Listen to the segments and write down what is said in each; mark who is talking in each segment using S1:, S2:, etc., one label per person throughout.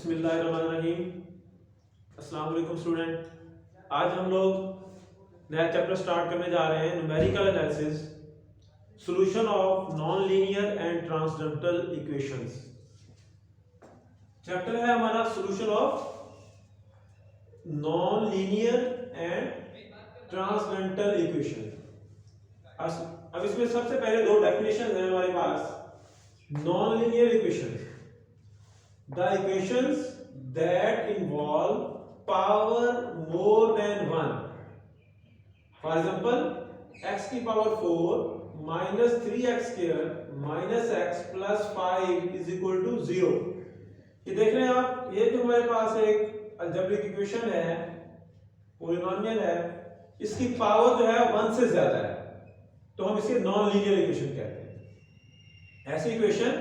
S1: बिस्मिल्लाहिर्रहमानिर्रहीम। अस्सलाम वालेकुम स्टूडेंट, आज हम लोग नया चैप्टर स्टार्ट करने जा रहे हैं, numerical analysis, solution of non linear and transcendental equations. Chapter है हमारा solution of non linear and transcendental equation. अब इसमें सबसे पहले दो डेफिनेशन है हमारे पास। Non linear equations, the equations that involve power more than 1. For example, x की power 4 minus 3x square minus x plus 5 is equal to 0। ये देख रहे हैं आप, ये जो हमारे पास एक अलजेब्रिक इक्वेशन है, पॉलिनोमियल है, इसकी पावर जो है 1 से ज्यादा है, तो हम इसे नॉन लीनियर इक्वेशन कहते हैं। ऐसी इक्वेशन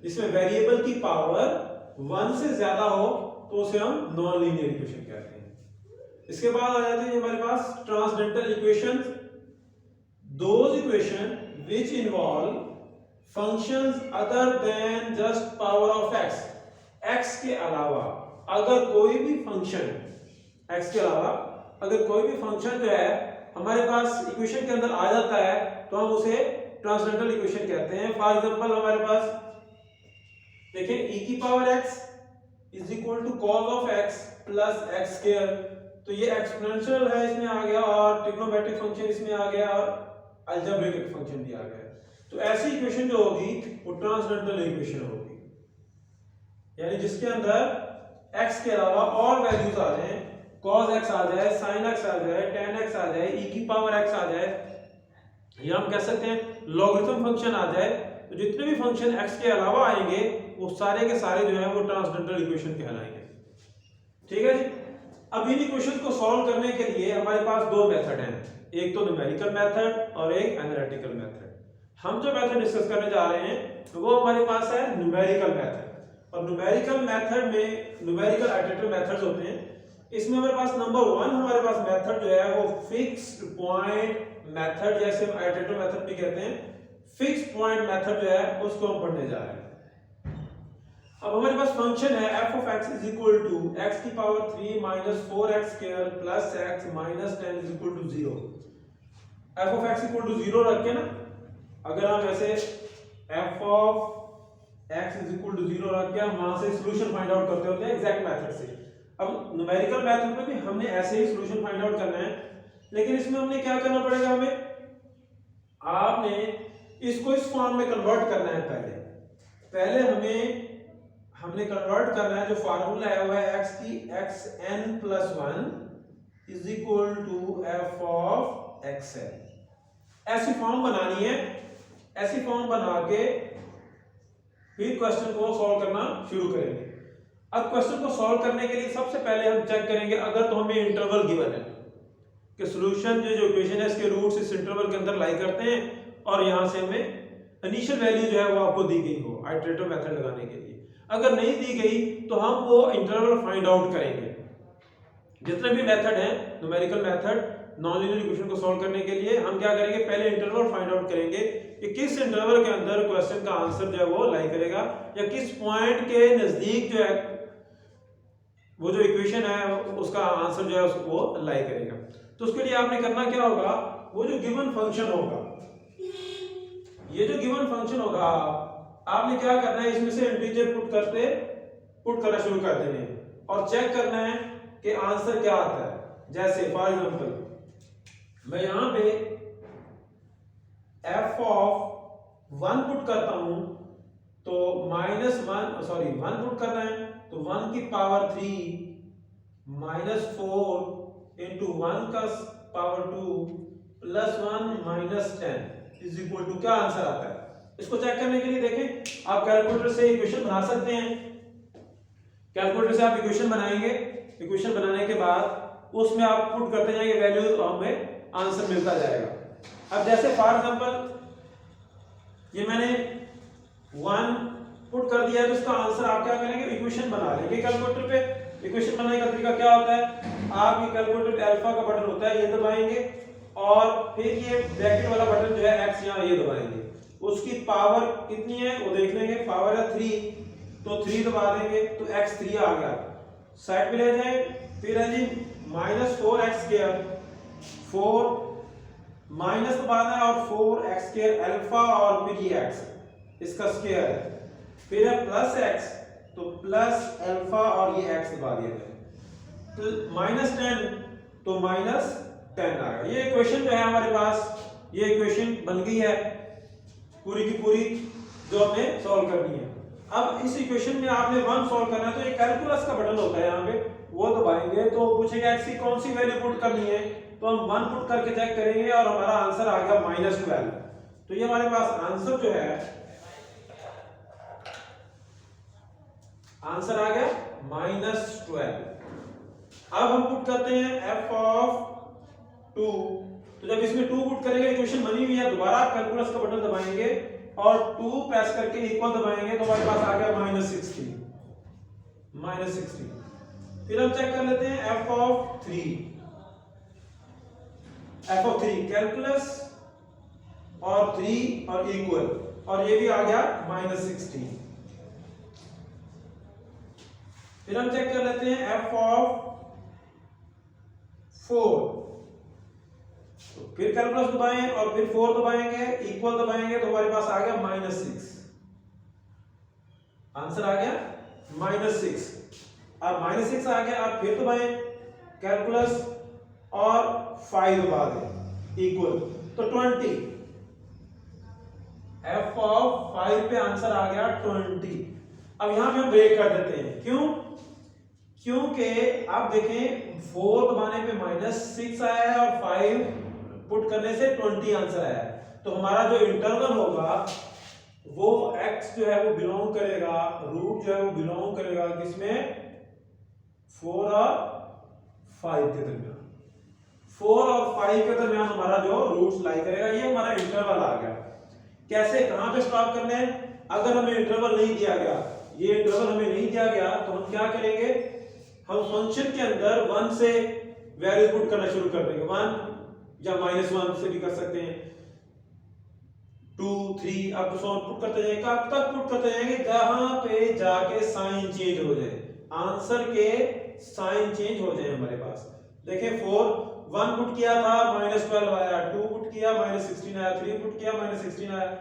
S1: जिसमें वेरिएबल की पावर 1 से ज्यादा हो तो उसे हम नॉन लीनियर इक्वेशन कहते हैं। इसके बाद आ जाती है हमारे पास transcendental equations, those equation which involve functions other than just power of x. X के अलावा अगर कोई भी फंक्शन, एक्स के अलावा अगर कोई भी फंक्शन जो है हमारे पास इक्वेशन के अंदर आ जाता है तो हम उसे ट्रांसडेंटल इक्वेशन कहते हैं। फॉर एग्जांपल हमारे पास देखें, e की power x is equal to cos of x plus x square, तो ये एक्सपोनेंशियल है इसमें आ गया, और ट्रिग्नोमेट्रिक फंक्शन इसमें आ गया, और अलजेब्रिक फंक्शन भी आ गया। तो ऐसी इक्वेशन जो होगी वो ट्रांसडेंटल इक्वेशन होगी, यानी जिसके अंदर x के अलावा और वैल्यूज आ जाए, cos x आ जाए, sin x आ जाए, tan x आ जाए, e की पावर x आ जाए, या हम कह सकते हैं लॉगरिथम फंक्शन आ जाए। तो जितने भी फंक्शन x के अलावा आएंगे वो सारे के सारे जो है वो ट्रांसडेंटल इक्वेशन कहलाएंगे। ठीक है जी। अब इन इक्वेशन को सॉल्व करने के लिए हमारे पास दो मेथड हैं, एक तो न्यूमेरिकल मेथड और एक एनालिटिकल मेथड। हम जो मेथड डिस्कस करने जा रहे हैं वो हमारे पास है न्यूमेरिकल मेथड। और न्यूमेरिकल मेथड में न्यूमेरिकल आइटरेटिव मेथड्स होते हैं। इसमें हमारे पास नंबर 1 हमारे पास मेथड जो है वो फिक्स्ड पॉइंट मेथड, जैसे हम आइटरेटिव मेथड भी कहते हैं, फिक्स पॉइंट मेथड जो है उसको हम पढ़ने जा रहे हैं। अब हमारे पास फंक्शन है f of x is equal to x की power 3 minus 4x square plus x minus 10 is equal to 0। f of x equal to 0 रख के ना, अगर हम ऐसे f of x is equal to 0 रख के हम वहां से सॉल्यूशन फाइंड आउट करते होते हैं एग्जैक्ट मेथड से। अब न्यूमेरिकल मेथड में भी हमने ऐसे ही सॉल्यूशन फाइंड आउट करना है, लेकिन इसमें हमने क्या करना पड़ेगा, हमें आपने इसको इस फॉर्म में कन्वर्ट करना है। पहले हमने कन्वर्ट करना है, जो फार्मूला है वो है x की xn plus 1 is equal to f of xn। ऐसी फॉर्म बनानी है, ऐसी फॉर्म बना के फिर क्वेश्चन को सॉल्व करना शुरू करेंगे। अब क्वेश्चन को सॉल्व करने के लिए सबसे पहले हम चेक करेंगे, अगर तो हमें इंटरवल गिवन है कि सॉल्यूशन जो इक्वेशन है इसके रूट्स इस इंटरवल के अंदर लाई करते हैं, और यहां से हमें इनिशियल वैल्यू जो है वो आपको दी गई हो आइटरेटिव मेथड लगाने के लिए। अगर नहीं दी गई तो हम वो इंटरवल फाइंड आउट करेंगे। जितने भी मेथड हैं numerical method non linear equation को सॉल्व करने के लिए, हम क्या करेंगे, पहले इंटरवल फाइंड आउट करेंगे कि किस इंटरवल के अंदर क्वेश्चन का आंसर जो है वो लाई करेगा, या किस पॉइंट के नजदीक जो है वो जो इक्वेशन है उसका आंसर जो है वो लाई करेगा। तो उसके लिए आपने करना क्या होगा, वो जो गिवन फंक्शन होगा, ये जो गिवन फंक्शन होगा, आपने क्या करना है, इसमें से इंटीजर पुट करना शुरू कर देने हैं और चेक करना है कि आंसर क्या आता है। जैसे फॉर एग्जांपल मैं यहां पे f of 1 पुट करता हूं, तो -1 पुट करना है, तो 1 की पावर 3 minus 4 into 1 का power 2 plus 1 minus 10 is equal to क्या आंसर आता है। इसको चेक करने के लिए देखें, आप कैलकुलेटर से इक्वेशन बना सकते हैं। कैलकुलेटर से आप इक्वेशन बनाएंगे, इक्वेशन बनाने के बाद उसमें आप पुट करते जाएंगे वैल्यू, तो हमें आंसर मिलता जाएगा। अब जैसे फॉर एग्जांपल ये मैंने 1 पुट कर दिया, तो इसका आंसर आप क्या करेंगे, इक्वेशन बना लेंगे कैलकुलेटर पे। इक्वेशन बनाने का तरीका क्या होता है, आप ये कैलकुलेटर पे अल्फा का बटन होता है, ये दबाएंगे, और फिर ये ब्रैकेट वाला बटन जो है x, यहाँ ये दबाएंगे। उसकी पावर कितनी है वो देख लेंगे, पावर है 3, तो 3 दबा देंगे तो x3 आ गया, साइड में ले जाए। फिर है जी -4x², 4 माइनस दबाना है और 4x² अल्फा और फिर ये x इसका स्क्वायर है, फिर है +x तो प्लस अल्फा और ये x दबा दिया जाए, तो -10 तो -10 आ गया। ये इक्वेशन जो है हमारे पास, ये इक्वेशन बन गई है पूरी की पूरी जो हमें सॉल्व करनी है। अब इस इक्वेशन में आपने 1 सॉल्व करना है, तो ये कैलकुलस का बटन होता है यहाँ पे, वो दबाएंगे तो पूछेगा x की कौन सी वैल्यू पुट करनी है, तो हम 1 पुट करके चेक करेंगे और हमारा आंसर आ गया -12। तो ये हमारे पास आंसर जो है, आंसर आ गया -12। अब हम पुट करते हैं f(2), तो जब इसमें 2 पुट करेंगे, इक्वेशन बनी हुई है, दोबारा आप कैलकुलस का बटन दबाएंगे और 2 प्रेस करके इक्वल दबाएंगे तो हमारे पास आ गया -16। फिर हम चेक कर लेते हैं f(3), कैलकुलस और 3 और इक्वल, और ये भी आ गया -16। फिर हम चेक कर लेते हैं f(4), तो फिर कैलकुलस दबाएं और फिर 4 दबाएंगे, इक्वल दबाएंगे तो हमारे पास आ गया -6। आंसर आ गया -6। अब -6 आ गया, आप फिर दबाएं कैलकुलस और 5 दबा दें, इक्वल तो 20। f(5) पे आंसर आ गया 20। अब यहां पे हम ब्रेक कर देते हैं, क्यों? क्योंकि आप देखें 4 दबाने पे -6 आया है और 5 पुट करने से 20 आंसर आया है, तो हमारा जो इंटरवल होगा वो x जो है वो बिलोंग करेगा, रूट जो है वो बिलोंग करेगा किसमें? 4 और 5 के दरमियान। 4 और 5 के दरमियान हमारा जो रूट्स लाई करेगा, ये हमारा इंटरवल आ गया। कैसे, कहां पे स्टॉप करना है? अगर हमें इंटरवल नहीं दिया गया, ये इंटरवल हमें नहीं दिया गया, तो हम क्या करेंगे? हम फंक्शन के अंदर 1 से वैल्यूज पुट करना शुरू कर देंगे, 1 या -1 से भी कर सकते हैं, 2 3 अब तो पुट करते जाएंगे। कब तक पुट करते जाएंगे? जहां पे जाके साइन चेंज हो जाए, आंसर के साइन चेंज हो जाए हमारे पास। देखिए 1 पुट किया था -12 आया, 2 पुट किया -16 आया, 3 पुट किया -16 आया,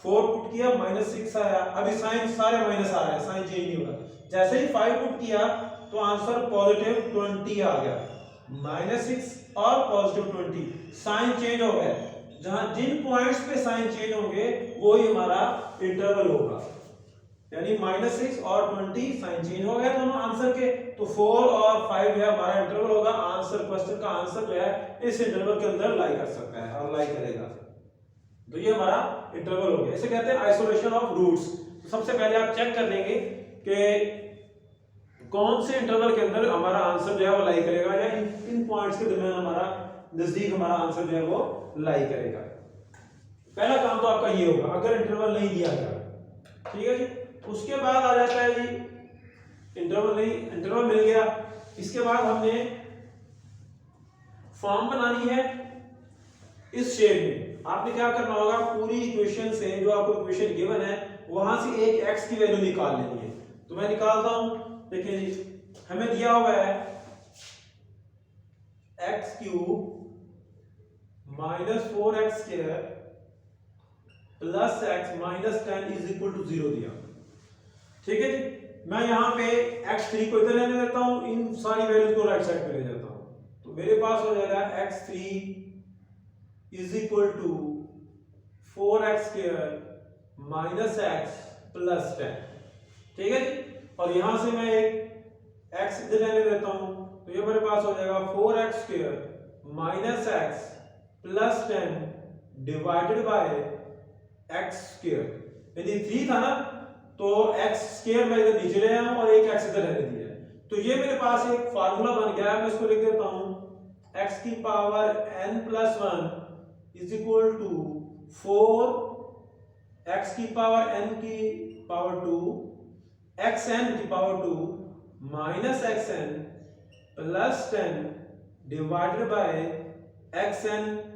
S1: 4 पुट किया -6 आया। अभी साइन सारे माइनस आ रहे हैं, साइन चेंज नहीं होगा। जैसे ही 5 पुट किया तो आंसर +20 आ गया, -6 और +20, साइन चेंज हो गया। जहां जिन पॉइंट्स पे साइन चेंज होंगे वो ही हमारा इंटरवल होगा, यानी -6 और 20 साइन चेंज हो गया दोनों आंसर के, तो 4 और 5 जो है हमारा इंटरवल होगा। आंसर, क्वेश्चन का आंसर जो है इस इंटरवल के अंदर लाई कर सकता है और लाई करेगा, तो ये हमारा इंटरवल हो गया। इसे कहते हैं आइसोलेशन ऑफ रूट्स। तो सबसे पहले आप चेक कर लेंगे कि कौन से इंटरवल के अंदर हमारा आंसर जो है वो लाई करेगा, या इन पॉइंट्स के दरमियान हमारा नजदीक हमारा आंसर जो है वो लाई करेगा। पहला काम तो आपका ये होगा, अगर इंटरवल नहीं दिया गया, ठीक है जी। उसके बाद आ जाता है जी इंटरवल नहीं, इंटरवल मिल गया, इसके बाद हमने फॉर्म बनानी है इस शेप में। आपने क्या करना होगा, पूरी इक्वेशन से, जो आपको इक्वेशन गिवन है वहां से एक x की वैल्यू निकाल लेनी है। तो मैं निकालता हूं, देखिए जी हमें दिया हुआ है x³ -4x² + x -10 = 0 दिया, ठीक है जी। मैं यहां पे x3 को इधर रहने देता हूं, इन सारी वैल्यूज को राइट साइड पे ले जाता हूं, तो मेरे पास हो जाएगा x3 = 4x² -x + 10, ठीक है जी। और यहां से मैं एक x इधर रहने देता हूं, तो ये मेरे पास हो जाएगा 4x² -x + 10 / x², यदि 3 था ना तो x² मैं इधर नीचे ले आया हूं और एक x इधर रहने दिया है। तो ये मेरे पास एक फार्मूला बन गया है, मैं इसको लिख देता हूं x⁴ n + 1 = 4 x⁴n⁴ xn⁴ -xn + 10 / xn⁴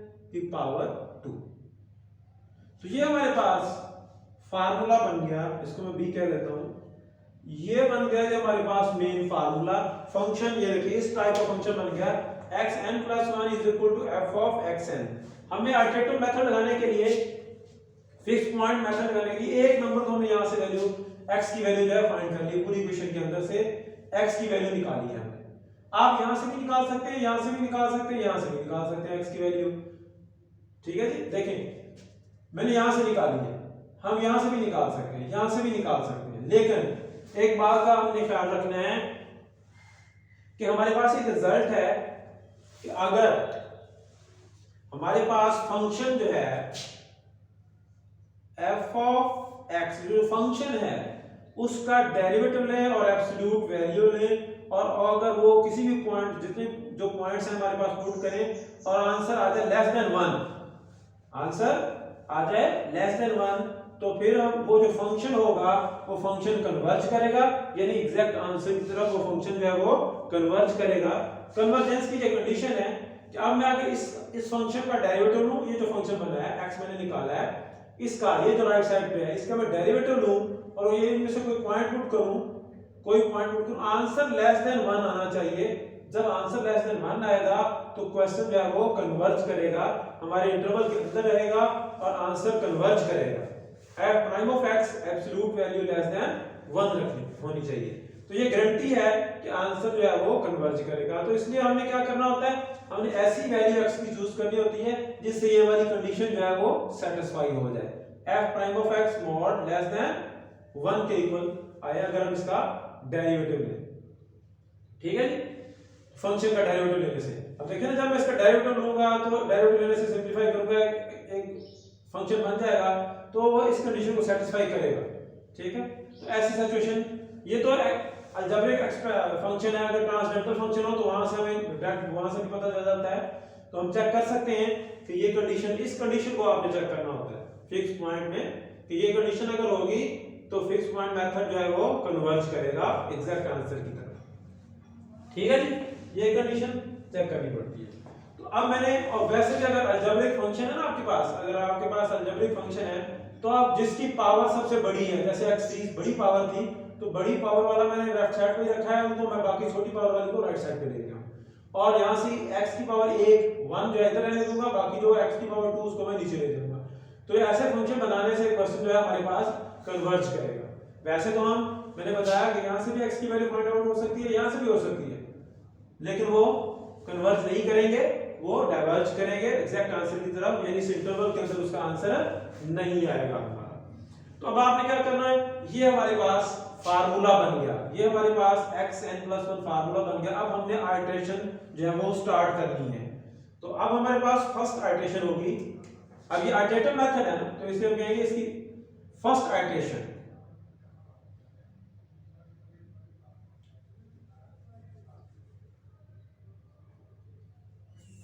S1: तो ये हमारे पास फार्मूला बन गया, इसको मैं b कह देता हूं ये बन गया जो हमारे पास मेन फार्मूला फंक्शन। ये देखिए इस टाइप का फंक्शन बन गया xn + 1 = f of xn। हमें अल्टरनेटिव मेथड लगाने के लिए, फिक्स पॉइंट मेथड लगाने के लिए एक नंबर को हमने यहाँ से वैल्यू x की वैल्यू जो है फाइंड कर ली, पूरी इक्वेशन के अंदर से x की वैल्यू निकाली है हमने। आप यहाँ से भी निकाल सकते हैं, यहाँ से भी निकाल सकते हैं, यहाँ से भी निकाल सकते हैं x की वैल्यू। ठीक है जी, देखें मैंने यहाँ से निकाली है, हम यहाँ से भी निकाल सकते हैं, यहाँ से भी निकाल सकते हैं। लेकिन एक बात का हमने ख्याल रखना है कि हमारे पास एक रिजल्ट है कि अगर हमारे पास फंक्शन जो है f of x जो फंक्शन है उसका डेरिवेटिव लें और एब्सोल्यूट वैल्यू लें, और अगर वो किसी भी पॉइंट, जितने जो पॉइंट्स हैं हमारे पास पुट करें और आंसर आ जाए लेस देन 1, आंसर आ जाए लेस देन 1, तो फिर हम वो जो फंक्शन होगा वो फंक्शन कन्वर्ज करेगा, यानी एग्जैक्ट आंसर की तरफ वो फंक्शन जो है वो कन्वर्ज करेगा। कन्वर्जेंस की जो कंडीशन है कि अब मैं अगर इस फंक्शन का डेरिवेटिव लूं, ये जो फंक्शन बना है x मैंने निकाला है, इसका ये जो राइट साइड पे है इसका मैं डेरिवेटिव लूं और ये इनमें से कोई पॉइंट पुट करूं, कोई पॉइंट पुट करूं, आंसर लेस देन 1 आना चाहिए। जब आंसर लेस देन 1 आएगा तो क्वेश्चन जो है वो कन्वर्ज करेगा, हमारे इंटरवल के अंदर रहेगा और आंसर कन्वर्ज करेगा। f prime of x absolute value less than 1 रखनी होनी चाहिए, तो ये गारंटी है कि आंसर जो है वो कन्वर्ज करेगा। तो इसलिए हमें क्या करना होता है, हमने ऐसी वैल्यू x की चूज करनी होती है जिससे ये वाली कंडीशन जो है वो सेटिस्फाई हो जाए, f prime of x mod less than 1 के इक्वल आए अगर हम इसका डेरिवेटिव लें। ठीक है जी, फंक्शन का डेरिवेटिव लेने से। अब देखिए ना, जब मैं इसका डेरिवेटिव लूंगा तो डेरिवेटिव लेने से सिंपलीफाई करूंगा, एक फंक्शन बन जाएगा तो वो इस कंडीशन को सेटिस्फाई करेगा। ठीक है, तो ऐसी सिचुएशन, ये तो अलजेब्रिक फंक्शन है, अगर ट्रांसडेंटल फंक्शन हो तो वहां से हमें डायरेक्ट वहां से भी पता चल जाता है, तो हम चेक कर सकते हैं कि ये कंडीशन, इस कंडीशन को आपने चेक करना होता है फिक्स पॉइंट में कि ये कंडीशन अगर होगी तो फिक्स पॉइंट मेथड जो है वो कन्वर्ज करेगा एग्जैक्ट आंसर की तरफ। ठीक है जी, ये कंडीशन चेक करनी पड़ती है। तो अब मैंने, और वैसे भी अगर अलजेब्रिक फंक्शन है ना आपके पास, अगर आपके पास अलजेब्रिक फंक्शन है तो आप जिसकी पावर सबसे बड़ी है, जैसे x3 बड़ी पावर थी तो बड़ी पावर वाला मैंने लेफ्ट साइड पे रखा है, उनको मैं बाकी छोटी पावर वाले को राइट साइड पे ले गया, और यहां से x की पावर 1 जो है इधर रहने दूंगा, बाकी जो x की पावर 2 उसको मैं नीचे ले जाऊंगा। तो ये ऐसे फंक्शन बनाने से क्वेश्चन जो है हमारे पास कन्वर्ज करेगा। वैसे तो मैंने बताया कि यहां से भी x की वैल्यू फाइंड आउट हो सकती है, यहां से भी हो सकती है, लेकिन वो कन्वर्ज नहीं करेंगे, वो डाइवर्ज करेंगे एग्जैक्ट आंसर की तरफ, यानी इस इंटरवल के अंदर उसका आंसर नहीं आएगा हमारा। तो अब आपने क्या करना है, ये हमारे पास फार्मूला बन गया, ये हमारे पास xn + 1 फार्मूला बन गया। अब हमने आइटरेशन जो है वो स्टार्ट करनी है। तो अब हमारे पास फर्स्ट आइटरेशन होगी, अब ये आइटरेटिव मेथड है ना, तो इसलिए हम कहेंगे इसकी first iteration,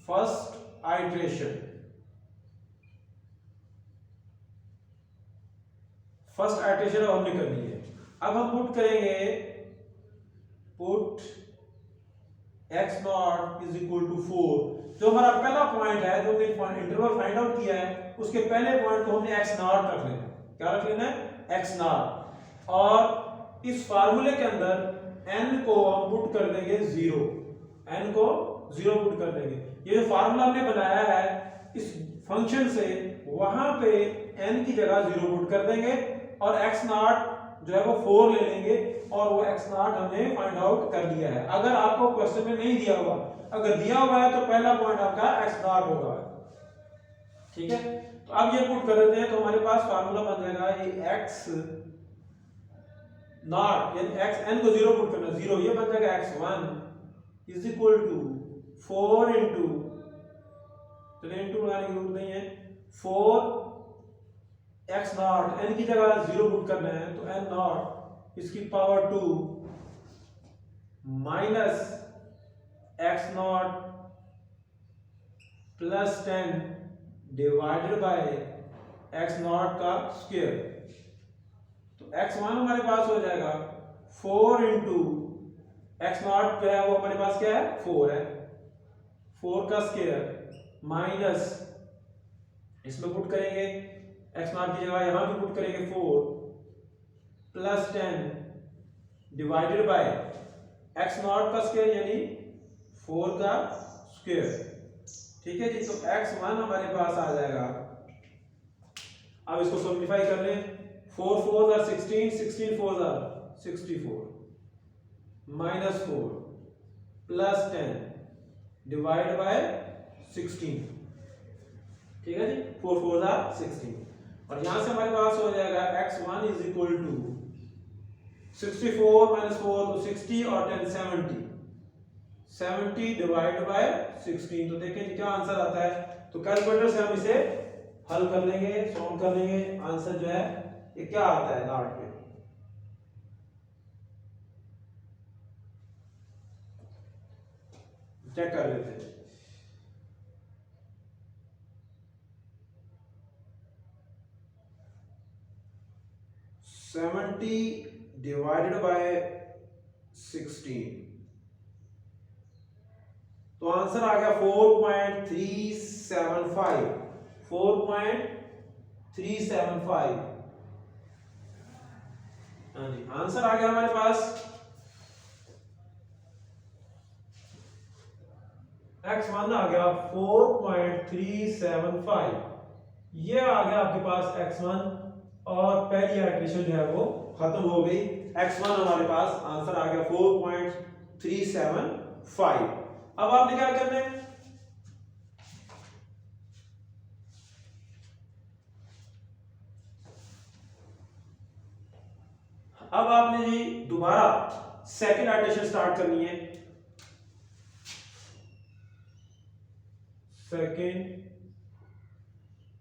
S1: first iteration, first iteration हमने कर ली है। अब हम पुट करेंगे, पुट x0 = 4, जो हमारा पहला पॉइंट है, जो हमने इंटरवल फाइंड आउट किया है उसके पहले पॉइंट को हमने x0 रख लेना। क्या रख लेना है, x0, और इस फार्मूले के अंदर n को हम पुट कर देंगे 0, n को 0 पुट कर देंगे। ये जो फार्मूला हमने बनाया है इस फंक्शन से, वहां पे n की जगह 0 पुट कर देंगे और x0 जो है वो 4 ले लेंगे, और वो x0 हमने फाइंड आउट कर लिया है। अगर आपको क्वेश्चन में नहीं दिया हुआ, अगर दिया हुआ है तो पहला पॉइंट आपका x0 होगा। ठीक है, तो अब ये पुट कर देते हैं, तो हमारे पास फार्मूला बन जाएगा ये x0, यानी xn को 0 पुट करना, 0, ये बन जाएगा x1 = 4 इंटू, चलिए इंटू लगाने की जरूरत नहीं है, 4 x0, n की जगह 0 पुट करना है, तो n0 इसकी power 2 minus x0 plus 10 divided by x0 का स्क्वायर। तो x1 हमारे पास हो जाएगा 4 इंटू x0 क्या है, वो हमारे पास क्या है, 4 है, 4 का स्क्वायर माइनस, इसमें पुट करेंगे x0 की जगह यहां भी पुट करेंगे 4 plus 10 divided by x not का स्क्वायर यानी 4 का स्क्वायर। ठीक है जी, तो x1 हमारे पास आ जाएगा। अब इसको सिंपलीफाई कर लें, 4 4 are 16, 16 4 are 64, -4 plus 10 divide by 16। ठीक है जी, 4 4 आर 16, और यहां से हमारे पास हो जाएगा x1 इज इक्वल टू 64 - 4 तो 60 और 10 70, 70 डिवाइड बाय 16। तो देखें क्या आंसर आता है। तो कैलकुलेटर से हम इसे हल कर लेंगे, सॉल्व कर लेंगे। आंसर जो है ये क्या आता है लास्ट में, चेक कर लेते हैं। सेवेंटी डिवाइडेड बाय 16, तो आंसर आ गया 4.375, 4.375। हाँ जी, आंसर आ गया हमारे पास। x1 आ गया 4.375, ये आ गया आपके पास x1, और पहली इक्वेशन जो है वो खत्म हो गई। x1 हमारे पास आंसर आ गया 4.375। अब आपने क्या करना है, अब आपने जी दोबारा सेकंड आइटरेशन स्टार्ट करनी है। सेकंड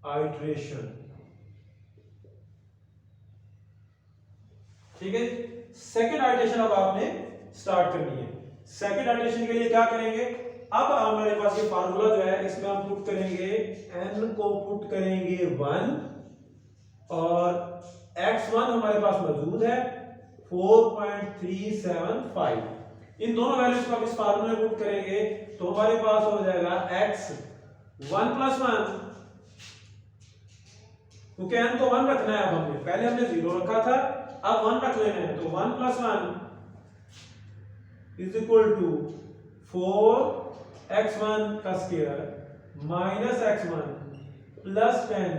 S1: आइटरेशन, ठीक है, सेकंड आइटरेशन अब आपने स्टार्ट करनी है। सेकंड आइटरेशन के लिए क्या करेंगे, अब हमारे पास ये फार्मूला जो है इसमें हम पुट करेंगे, n को पुट करेंगे 1, और x1 हमारे पास मौजूद है 4.375। इन दोनों वैल्यूज को हम इस फार्मूले में पुट करेंगे तो हमारे पास हो जाएगा x1 + 1, क्योंकि n को 1 रखना है। अब हमने पहले हमने 0 रखा था, अब 1 रख लेना है, तो 1 + 1 इज इक्वल टू 4x1 का square -x1 plus 10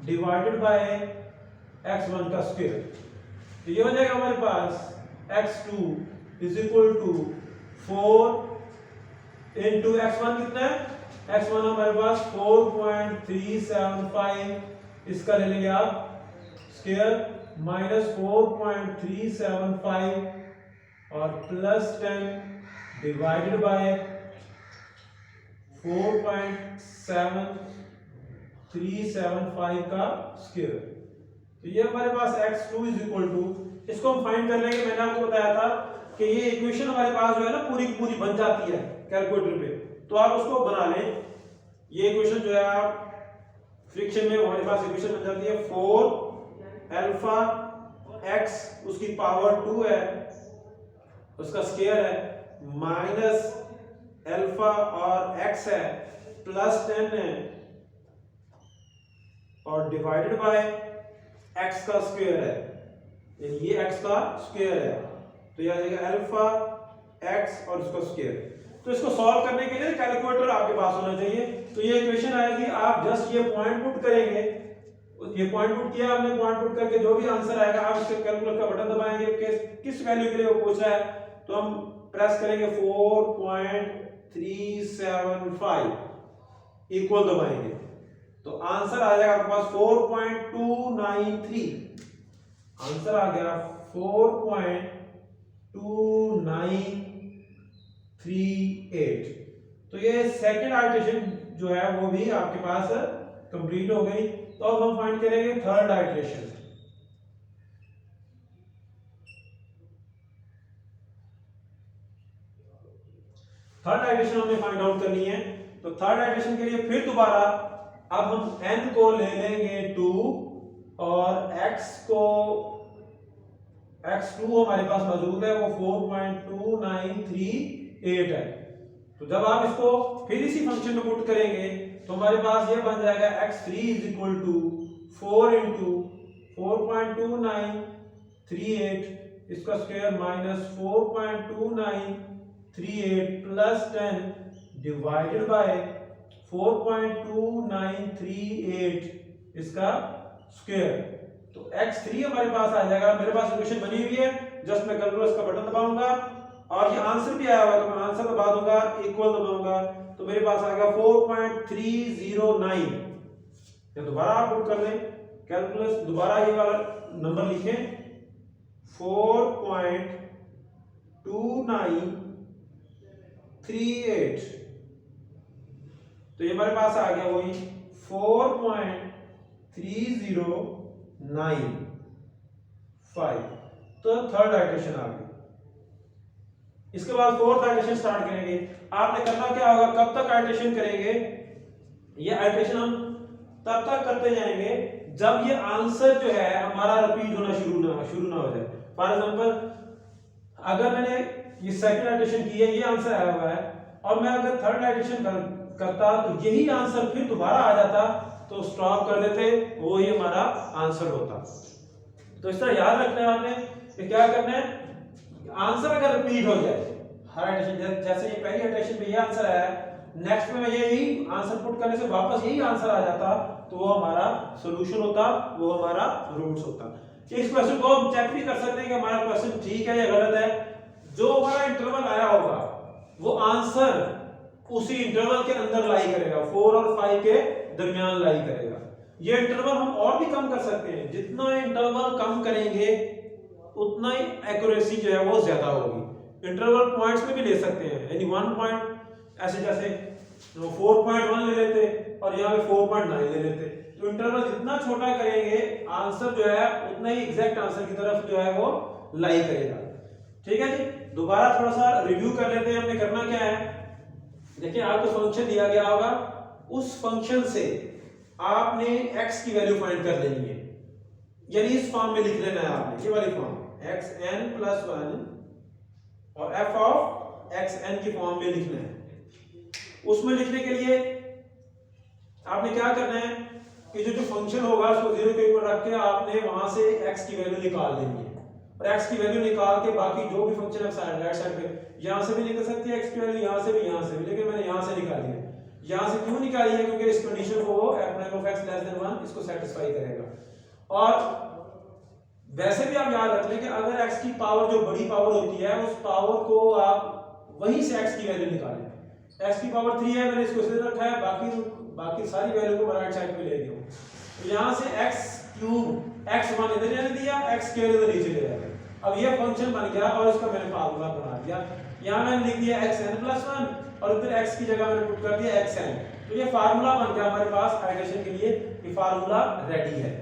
S1: divided by x1 का स्क्वायर। तो ये हो जाएगा हमारे पास x2 is equal to 4 into x1 कितना है, x1 हमारे पास 4.375, इसका ले लेंगे आप स्क्वायर -4.375 और प्लस 10 डिवाइडेड बाय 4.7375 का स्क्वायर। तो ये हमारे पास x2 इज इक्वल टू, इसको हम फाइंड कर लेंगे। मैंने आपको बताया था कि ये इक्वेशन हमारे पास जो है ना पूरी की पूरी बन जाती है कैलकुलेटर पे, तो आप उसको बना लें। ये इक्वेशन जो है आप फ्रिक्शन में हमारे पास इक्वेशन बन जाती है 4α x उसकी पावर 2 है, उसका स्क्वायर है, माइनस अल्फा और x है प्लस 10 है, और डिवाइडेड बाय x का स्क्वायर है, यानी ये x का स्क्वायर है। तो यह आ जाएगा अल्फा x और इसका स्क्वायर। तो इसको सॉल्व करने के लिए कैलकुलेटर आपके पास होना चाहिए। तो ये इक्वेशन आएगी, आप जस्ट ये पॉइंट पुट करेंगे, ये पॉइंट पुट किया आपने, पॉइंट पुट करके जो भी आंसर आएगा आप इसके कैलकुलेटर का बटन दबाएंगे, किस वैल्यू के लिए वो पूछ रहा है, तो हम प्रेस करेंगे 4.375 इक्वल दबाएंगे, तो आंसर आ जाएगा आपके पास 4.293। आंसर आ गया 4.2938। तो ये सेकंड आइटरेशन जो है वो भी आपके पास कंप्लीट हो गई। तो अब हम फाइंड करेंगे थर्ड आइटरेशन। थर्ड आइटरेशन हमें फाइंड आउट करनी है। तो थर्ड आइटरेशन के लिए फिर दोबारा अब हम n को ले लेंगे 2 और x हमारे पास मौजूद है वो 4.2938 है। तो जब आप इसको फिर इसी फंक्शन में पुट करेंगे तो हमारे पास ये बन जाएगा x3 is equal to 4 into 4.2938 इसका square minus 4.2938 plus 10 divided by 4.2938 इसका स्क्वायर। तो x3 हमारे पास आ जाएगा। मेरे पास इक्वेशन बनी हुई है, जस्ट मैं कैलकुलस का बटन दबाऊंगा और ये आंसर भी आया हुआ है, तो मैं आंसर दबा दूंगा, इक्वल दबाऊंगा, तो मेरे पास आ गया 4.309। तो दोबारा आप पुट कर लें कैलकुलस, दोबारा ये वाला नंबर लिखें 4.2938, तो ये हमारे पास आ गया वही 4.3095। तो थर्ड आइटरेशन आ गई। इसके बाद फोर्थ आइटरेशन स्टार्ट करेंगे। आपने करना क्या होगा, कब तक आइटरेशन करेंगे, ये आइटरेशन हम तब तक करते जाएंगे जब ये आंसर जो है हमारा रिपीट होना शुरू ना हो जाए। फॉर एग्जांपल अगर मैंने ये सेकंड आइटरेशन की है, ये आंसर आया हुआ है, और मैं अगर थर्ड आइटरेशन करता तो यही आंसर फिर दोबारा आ जाता, तो स्टॉप कर देते, वो ही हमारा आंसर होता। तो इस तरह याद रखना है आपने कि क्या करना है, आंसर अगर रिपीट हो जाए हर आइटरेशन, जैसे ये पहली आइटरेशन में ये आंसर आया, नेक्स्ट में यही आंसर पुट करने से वापस यही आंसर आ जाता, तो वो हमारा सॉल्यूशन होता, वो हमारा रूट्स होता। इस क्वेश्चन को हम चेक भी कर सकते हैं कि हमारा क्वेश्चन ठीक है या गलत है। जो हमारा इंटरवल आया होगा वो आंसर उसी इंटरवल के अंदर लाई करेगा, 4 और 5 के दरमियान लाई करेगा। ये इंटरवल हम और भी कम कर सकते हैं, जितना इंटरवल कम करेंगे उतना ही एक्यूरेसी जो है वो ज्यादा होगी। इंटरवल पॉइंट्स में भी ले सकते हैं, यानी 1 पॉइंट ऐसे जैसे 4.1 ले लेते और यहाँ पे 4.9 ले लेते। तो इंटरवल जितना छोटा करेंगे आंसर जो है उतना ही एग्जैक्ट आंसर की तरफ जो है वो लाई करेगा। ठीक है जी, दोबारा थोड़ा सा रिव्यू कर लेते हैं। हमने करना क्या है, देखिए आपको फंक्शन दिया गया होगा, उस फंक्शन से आपने x की वैल्यू फाइंड कर लेनी है, यानी इस फॉर्म में लिख लेना है आपने, ये वाली फॉर्म xn+1 और f ऑफ xn की फॉर्म में लिखना है। उसमें लिखने के लिए आपने क्या करना है कि जो फंक्शन होगा उसको 0 के ऊपर रख के आपने वहां से x की वैल्यू निकाल लेनी है, और x की वैल्यू निकाल के बाकी जो भी फंक्शन है राइट साइड पे, यहां से भी निकल सकती है x की वैल्यू, यहां से भी, यहां से भी, लेकिन मैंने यहां से निकाली है। यहां से क्यों निकाली है, क्योंकि इस कंडीशन को f(x)<1 इसको सेटिस्फाई करेगा। और वैसे भी आप याद रख लें कि अगर x की पावर जो बड़ी पावर होती है उस पावर को आप वहीं से x की वैल्यू निकालें। x की पावर 3 है, मैंने इसको इधर रखा है, बाकी सारी वैल्यू को राइट साइड पे ले गया हूं। तो यहां से x³ x1 इधर जाने दिया, x² इधर नीचे ले आया। अब ये फंक्शन बन गया और इसका मैंने फार्मूला बना दिया। यहां मैंने लिख दिया xn+1 और इधर x की जगह मैंने पुट कर दिया xn। तो ये फार्मूला बन गया हमारे पास आइटरेशन के लिए, ये फार्मूला रेडी है।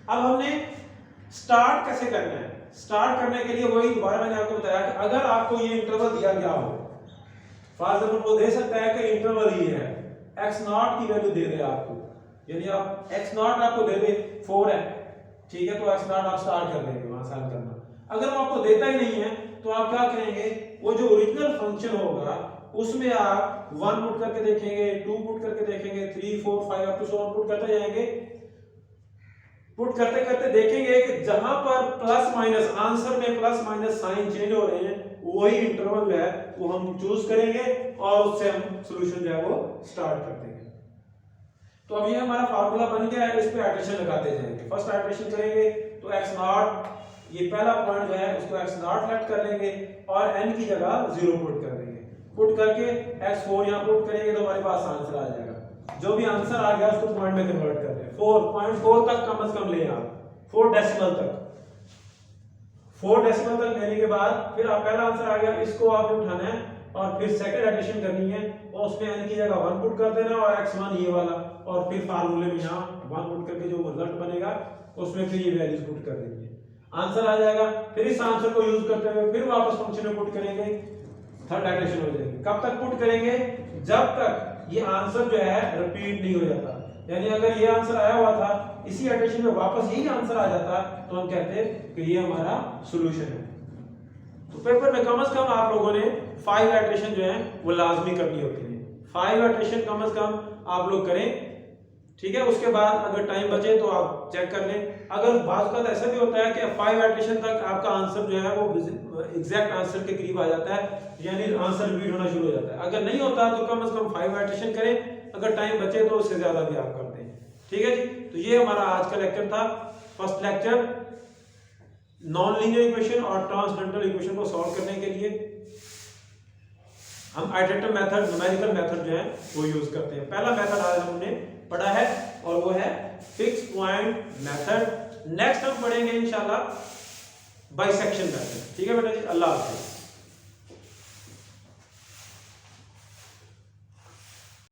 S1: अब हमने स्टार्ट कैसे करना है, स्टार्ट करने के लिए वही दोबारा मैंने आपको बताया कि अगर आपको ये इंटरवल दिया गया हो, फॉर एग्जांपल वो दे सकता है कि इंटरवल ये है, x0 की वैल्यू दे दे आपको, यानी आप x0 आपको दे दे 4 है, ठीक है, तो x0 आप स्टार्ट कर देंगे वहां सॉल्व करना। अगर वो आपको देता ही नहीं है तो आप क्या करेंगे, वो जो ओरिजिनल फंक्शन होगा उसमें आप 1 पुट करके देखेंगे, 2 पुट करके देखेंगे, 3 4 5 अप टू 7 पुट करते जाएंगे। पुट करते करते देखेंगे कि जहां पर प्लस माइनस आंसर में प्लस माइनस साइन चेंज हो रहे हैं, वही इंटरवल जो है वो हम चूज करेंगे और उससे हम सॉल्यूशन जो है वो स्टार्ट कर देंगे। तो अब ये हमारा फार्मूला बन गया है, इस पे आइटरेशन लगाते जाएंगे। फर्स्ट आइटरेशन करेंगे तो x0 ये पहला पॉइंट जो है उसको x0 लेट कर लेंगे और n की जगह 0 पुट कर देंगे। पुट करके x4 यहां पुट करेंगे तो हमारे पास आंसर आ जाएगा। जो भी आंसर आ गया उसको पॉइंट में कन्वर्ट कर दें। 4.4 तक कम से कम लें आप, 4 डेसिमल तक। 4 डेसिमल तक लेने के बाद फिर आप पहला आंसर आ गया, इसको आपने उठाना है और फिर सेकंड एडिशन करनी है और उसमें n की जगह 1 पुट कर देना और x1 ये वाला, और फिर फार्मूले में यहां 1 पुट करके जो रिजल्ट बनेगा उसमें फिर ये वैल्यूज पुट कर देंगे, आंसर आ जाएगा। फिर इस आंसर को यूज करते हुए फिर वापस फंक्शन में पुट करेंगे, थर्ड एडिशन हो जाएगी। कब तक पुट करेंगे, जब तक ये आंसर जो है रिपीट नहीं हो जाता। यानी अगर ये आंसर आया हुआ था, इसी एडिशन में वापस यही आंसर आ जाता, तो हम कहते हैं कि ये हमारा सॉल्यूशन है। तो पेपर में कम से कम आप लोगों ने 5 आइटरेशन जो है वो लाजमी करनी होती है। 5 आइटरेशन कम से कम आप लोग करें ठीक है। उसके बाद अगर टाइम बचे तो आप चेक कर लें। अगर बाज़ का ऐसा भी होता है कि 5 इटरेशन तक आपका आंसर जो है वो एग्जैक्ट आंसर के करीब आ जाता है, यानी आंसर रिपीट होना शुरू हो जाता है। अगर नहीं होता तो कम से कम 5 इटरेशन करें, अगर टाइम बचे तो उससे ज़्यादा भी आप कर दें। ठीक है जी। तो ये हमारा आज का लेक्चर था, first lecture non linear equation और ट्रांसडेंटल इक्वेशन को सॉल्व करने के लिए हम आइटरेटिव मेथड, न्यूमेरिकल मेथड जो है वो यूज करते हैं। पहला मेथड आज हमने पढ़ा है और वो है फिक्स पॉइंट मेथड। नेक्स्ट हम पढ़ेंगे इंशाल्लाह बाइसेक्शन मेथड। ठीक है बेटा जी, अल्लाह हाफिज़।